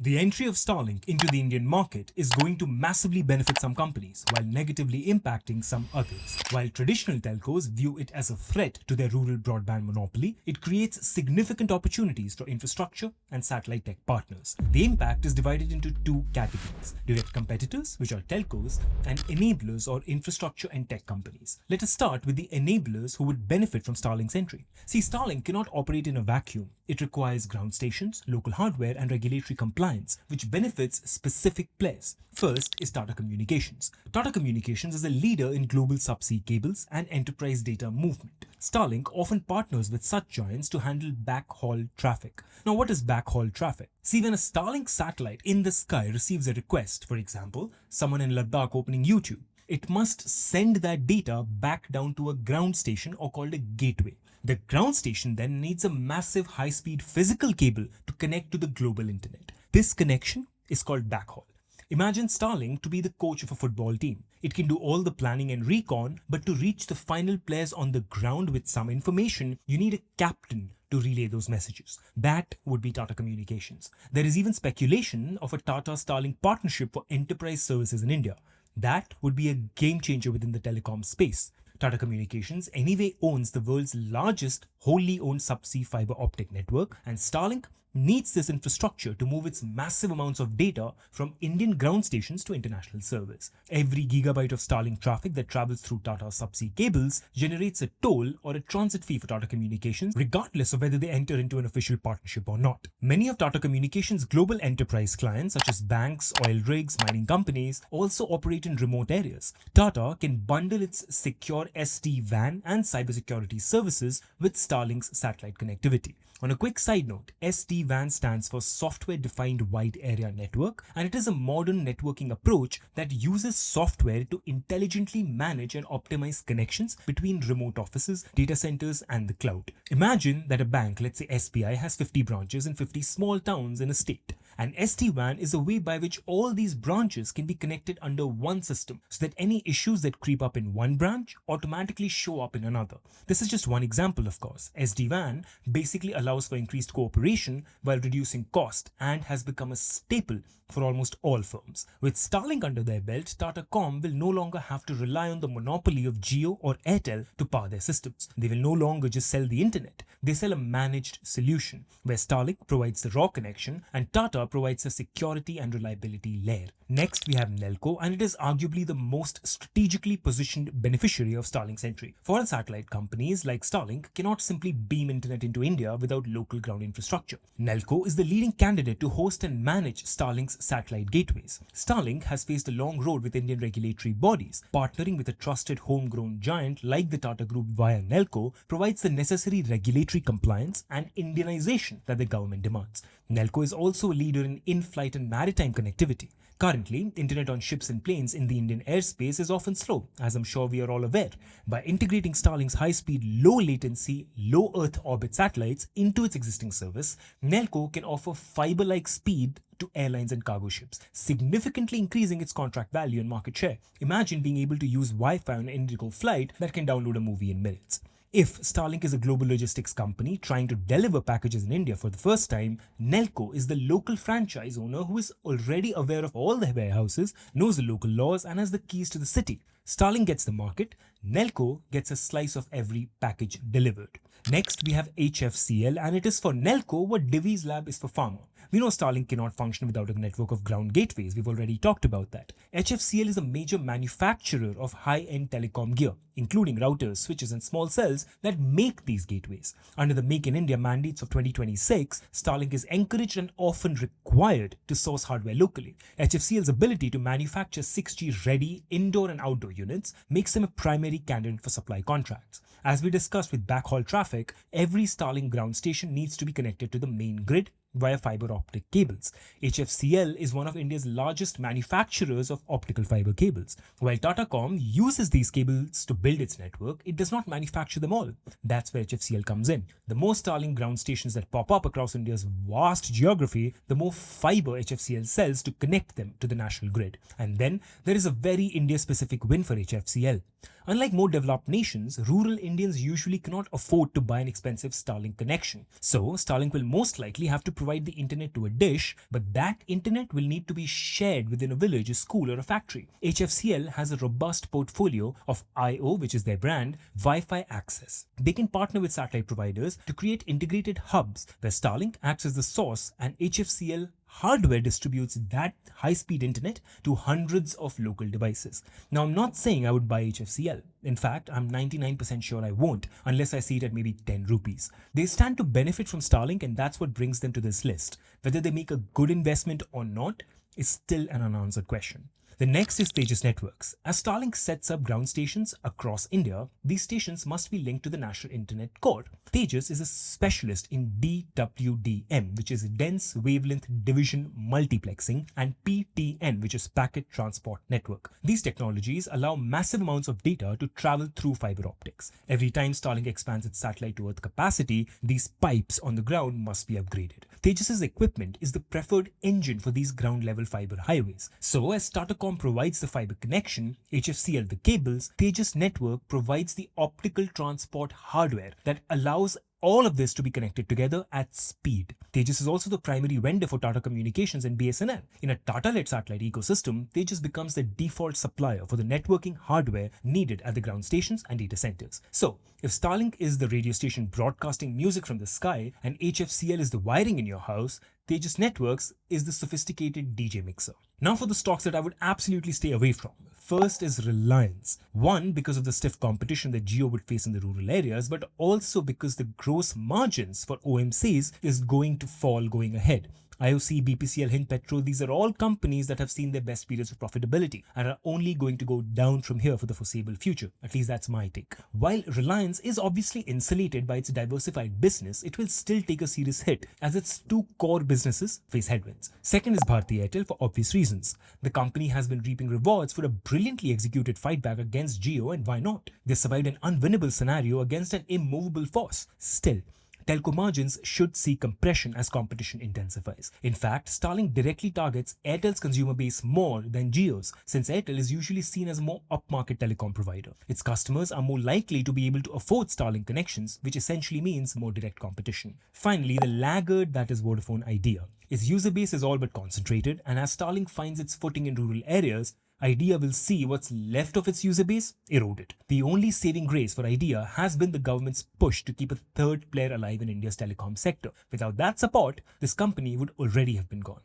The entry of Starlink into the Indian market is going to massively benefit some companies while negatively impacting some others. While traditional telcos view it as a threat to their rural broadband monopoly, it creates significant opportunities for infrastructure and satellite tech partners. The impact is divided into two categories: direct competitors, which are telcos, and enablers or infrastructure and tech companies. Let us start with the enablers who would benefit from Starlink's entry. See, Starlink cannot operate in a vacuum. It requires ground stations, local hardware, and regulatory compliance, which benefits specific players. First is Tata Communications. Tata Communications is a leader in global subsea cables and enterprise data movement. Starlink often partners with such giants to handle backhaul traffic. Now, what is backhaul traffic? See, when a Starlink satellite in the sky receives a request, for example, someone in Ladakh opening YouTube, it must send that data back down to a ground station or called a gateway. The ground station then needs a massive high-speed physical cable to connect to the global internet. This connection is called backhaul. Imagine Starlink to be the coach of a football team. It can do all the planning and recon, but to reach the final players on the ground with some information, you need a captain to relay those messages. That would be Tata Communications. There is even speculation of a Tata Starlink partnership for enterprise services in India. That would be a game changer within the telecom space. Tata Communications anyway owns the world's largest wholly owned subsea fiber optic network, and Starlink needs this infrastructure to move its massive amounts of data from Indian ground stations to international servers. Every gigabyte of Starlink traffic that travels through Tata subsea cables generates a toll or a transit fee for Tata Communications, regardless of whether they enter into an official partnership or not. Many of Tata Communications' global enterprise clients, such as banks, oil rigs, mining companies, also operate in remote areas. Tata can bundle its secure SD-WAN and cybersecurity services with Starlink's satellite connectivity. On a quick side note, SD-WAN stands for Software Defined Wide Area Network, and it is a modern networking approach that uses software to intelligently manage and optimize connections between remote offices, data centers, and the cloud. Imagine that a bank, let's say SBI, has 50 branches in 50 small towns in a state. And SD-WAN is a way by which all these branches can be connected under one system so that any issues that creep up in one branch automatically show up in another. This is just one example, of course. SD-WAN basically allows for increased cooperation while reducing cost and has become a staple for almost all firms. With Starlink under their belt, Tata Com will no longer have to rely on the monopoly of Jio or Airtel to power their systems. They will no longer just sell the internet. They sell a managed solution where Starlink provides the raw connection and Tata provides a security and reliability layer. Next, we have Nelco, and it is arguably the most strategically positioned beneficiary of Starlink's entry. Foreign satellite companies like Starlink cannot simply beam internet into India without local ground infrastructure. Nelco is the leading candidate to host and manage Starlink's satellite gateways. Starlink has faced a long road with Indian regulatory bodies. Partnering with a trusted homegrown giant like the Tata Group via Nelco provides the necessary regulatory compliance and Indianization that the government demands. Nelco is also a leader in in-flight and maritime connectivity. Currently, internet on ships and planes in the Indian airspace is often slow, as I'm sure we are all aware. By integrating Starlink's high-speed, low-latency, low-Earth orbit satellites into its existing service, Nelco can offer fiber-like speed to airlines and cargo ships, significantly increasing its contract value and market share. Imagine being able to use Wi-Fi on an Indigo flight that can download a movie in minutes. If Starlink is a global logistics company trying to deliver packages in India for the first time, Nelco is the local franchise owner who is already aware of all the warehouses, knows the local laws, and has the keys to the city. Starlink gets the market, Nelco gets a slice of every package delivered. Next, we have HFCL, and it is for Nelco what Divi's Lab is for Pharma. We know Starlink cannot function without a network of ground gateways. We've already talked about that. HFCL is a major manufacturer of high-end telecom gear, including routers, switches, and small cells that make these gateways. Under the Make in India mandates of 2026, Starlink is encouraged and often required to source hardware locally. HFCL's ability to manufacture 6G-ready indoor and outdoor units makes them a primary candidate for supply contracts. As we discussed with backhaul traffic, every Starlink ground station needs to be connected to the main grid via fiber optic cables. HFCL is one of India's largest manufacturers of optical fiber cables. While Tata Com uses these cables to build its network, it does not manufacture them all. That's where HFCL comes in. The more Starlink ground stations that pop up across India's vast geography, the more fiber HFCL sells to connect them to the national grid. And then there is a very India-specific win for HFCL. Unlike more developed nations, rural Indians usually cannot afford to buy an expensive Starlink connection. So, Starlink will most likely have to provide the internet to a dish, but that internet will need to be shared within a village, a school, or a factory. HFCL has a robust portfolio of IO, which is their brand, Wi-Fi access. They can partner with satellite providers to create integrated hubs where Starlink acts as the source and HFCL hardware distributes that high-speed internet to hundreds of local devices. Now, I'm not saying I would buy HFCL. In fact, I'm 99% sure I won't, unless I see it at maybe 10 rupees. They stand to benefit from Starlink, and that's what brings them to this list. Whether they make a good investment or not is still an unanswered question. The next is Tejas networks. As Starlink sets up ground stations across India, these stations must be linked to the national internet core. Tejas is a specialist in DWDM, which is dense wavelength division multiplexing, and PTN, which is packet transport network. These technologies allow massive amounts of data to travel through fiber optics. Every time Starlink expands its satellite to earth capacity, these pipes on the ground must be upgraded. Tejas's equipment is the preferred engine for these ground level fiber highways. So as Tata provides the fiber connection, HFCL the cables, Tejas network provides the optical transport hardware that allows all of this to be connected together at speed. Tejas is also the primary vendor for Tata Communications and BSNL. In a Tata-led satellite ecosystem, Tejas becomes the default supplier for the networking hardware needed at the ground stations and data centers. So, if Starlink is the radio station broadcasting music from the sky and HFCL is the wiring in your house, Tejas Networks is the sophisticated DJ mixer. Now for the stocks that I would absolutely stay away from. First is Reliance. One, because of the stiff competition that Jio would face in the rural areas, but also because the gross margins for OMCs is going to fall going ahead. IOC, BPCL, Hind Petrol, these are all companies that have seen their best periods of profitability and are only going to go down from here for the foreseeable future. At least that's my take. While Reliance is obviously insulated by its diversified business, it will still take a serious hit as its two core businesses face headwinds. Second is Bharti Airtel for obvious reasons. The company has been reaping rewards for a brilliantly executed fight back against Jio, and why not? They survived an unwinnable scenario against an immovable force. Still, telco margins should see compression as competition intensifies. In fact, Starlink directly targets Airtel's consumer base more than Jio's, since Airtel is usually seen as a more upmarket telecom provider. Its customers are more likely to be able to afford Starlink connections, which essentially means more direct competition. Finally, the laggard that is Vodafone Idea. Its user base is all but concentrated, and as Starlink finds its footing in rural areas, Idea will see what's left of its user base eroded. The only saving grace for Idea has been the government's push to keep a third player alive in India's telecom sector. Without that support, this company would already have been gone.